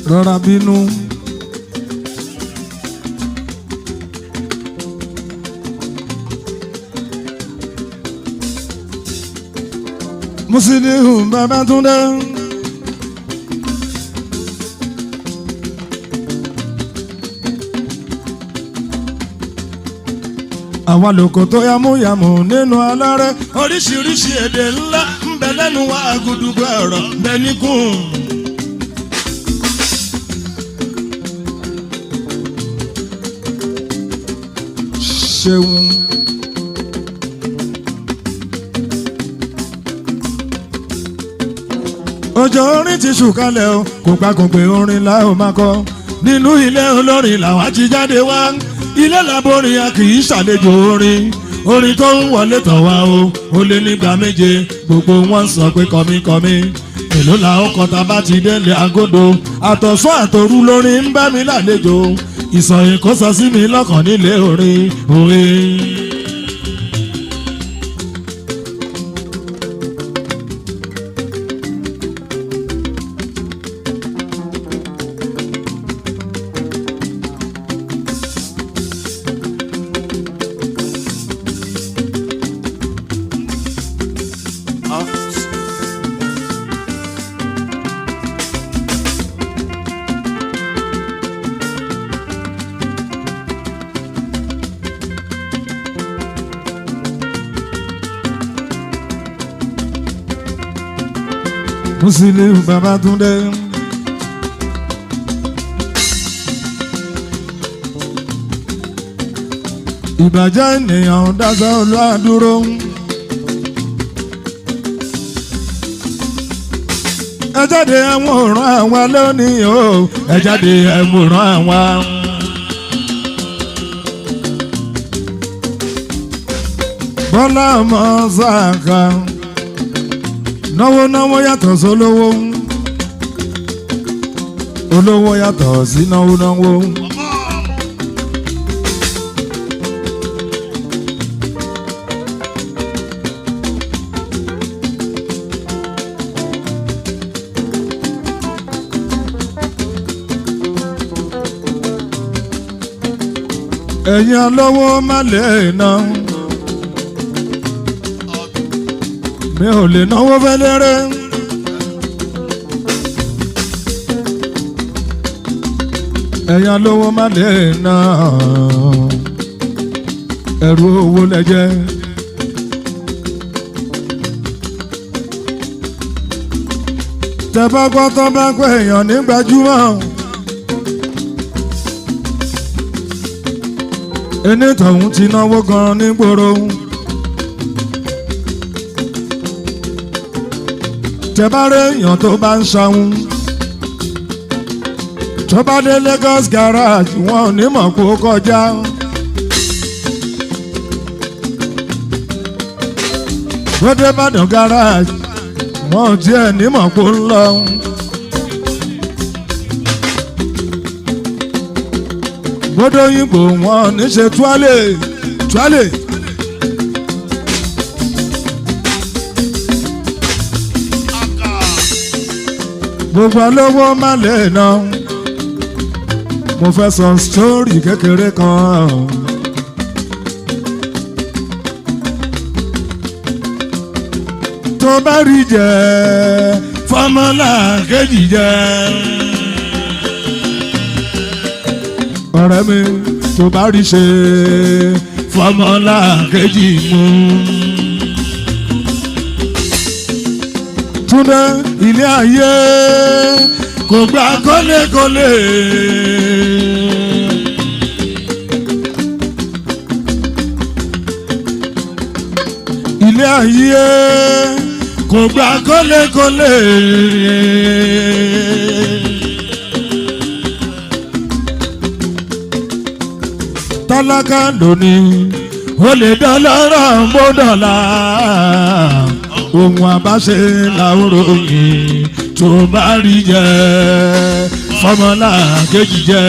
rọra bínú. Musiliu Babátúndé. Àwa lóko tó yámúyámú nínú alárẹ̀ oríṣiríṣi èdè ńlá ń bẹ lẹ́nu wa àgùdùgbò ọ̀rọ̀ bẹ níkùn. Ṣeun. Ọjọ́ orin ti ṣùkalẹ̀ o kò gbàgbé orin la ó máa kọ nínú ilé olórin làwa ti jáde wá ilé làbórin a kì í ṣàlejò orin orin tó ń wọlé tọ̀ wá o ó lé nígbà méje gbogbo wọn sọ pé kọmíkọmí èló la ó kọta bá ti délé agodo àtọ̀sán àtòru lórin ń bá mi lálejò ìsọ̀yìn kó sọ sí mi lọ́kàn nílé orin òwe. Musiliu Babátúndé. Ìbàjẹ́ ènìyàn dáṣọ olúwadúró. Ẹ jáde ẹ̀wọ̀n òràn àwa lónìí o. Ẹ jáde ẹ̀wọ̀n òràn àwa. Bọ́lá ọmọ Sàká. Náwó náwó yàtọ̀ sólówó. Olówó yàtọ̀ sí náwó náwó. Ẹ̀yin olówó má lè ná. Mi ò lè náwó fẹ́lẹ́rẹ́. Ẹ̀yin olówó má lè ná. Ẹrú owó lẹ́jẹ́. Tẹ́ bá gbọ́ tó bá pẹ́ èèyàn ní gbajúmọ̀. Ẹni tọ̀hún ti náwó gan nígboro. Tẹ́ bá rí èèyàn tó bá ń ṣahun. Tó bá dé Lagos garage wọn ò ní mọ̀ kó kọjá. Tó dé Ìbàdàn garage wọn ò tiẹ̀ ní mọ̀ kó ń lọ. Bódó Òyìnbó wọn ò ní ṣe tuálè tuálè. Gbogbo olówó má lè ná. mo fẹ́ sọ sítórì kékeré kan. tó bá rí jẹ fọmọlá kejì jẹ. ọ̀rẹ́ mi tó bá rí ṣe fọmọlá kejì mú. Túndé ilé ayé kò gba kọ́lékọ́lé. ilé ayé kò gba kọ́lékọ́lé. tálákà lónìí ó lè dọ́lọ́rọ̀ bó dọ̀la ohun àbáṣe làwòrán yìí tó bá rí jẹ fọmọlá kejì jẹ.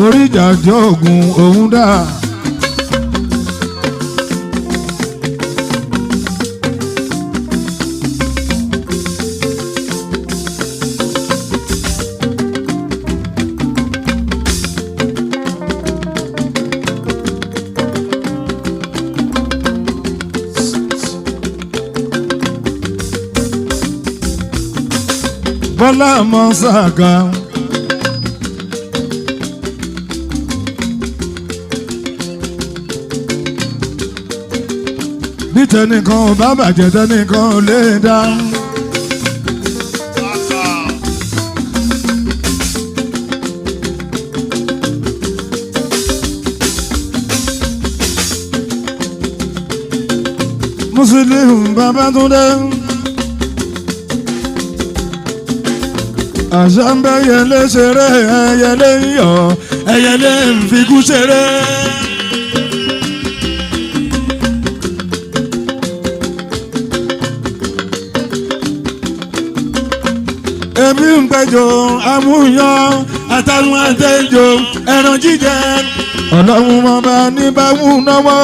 orí ìjà jọ ògùn òun dà. Bọ́lá Mọ́sáàgá bí tẹnìkan ò bá bàjẹ́ tẹnìkan ò lè dá. Musiliu Babátúndé àṣà ń bẹ ẹyẹlé ṣeré ẹyẹlé ń yọ̀ ẹyẹlé ń fikú ṣeré. ebi ń pẹjọ amúyán àtàwọn àtẹjọ ẹran jíjẹ ọlọ́run ọba ní báwù náwó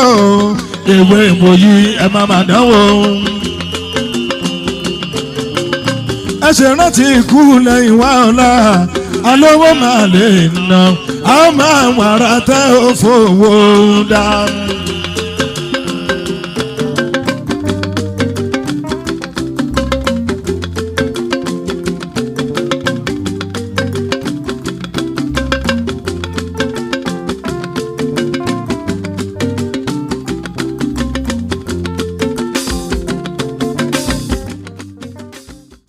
ewé ìmòyí ẹ má má dánwò. ẹ ṣe rántí ikú lẹ́yìn wá ọ̀la alówó máa lè nà á máa wàrà tẹ́ ò fowó dá.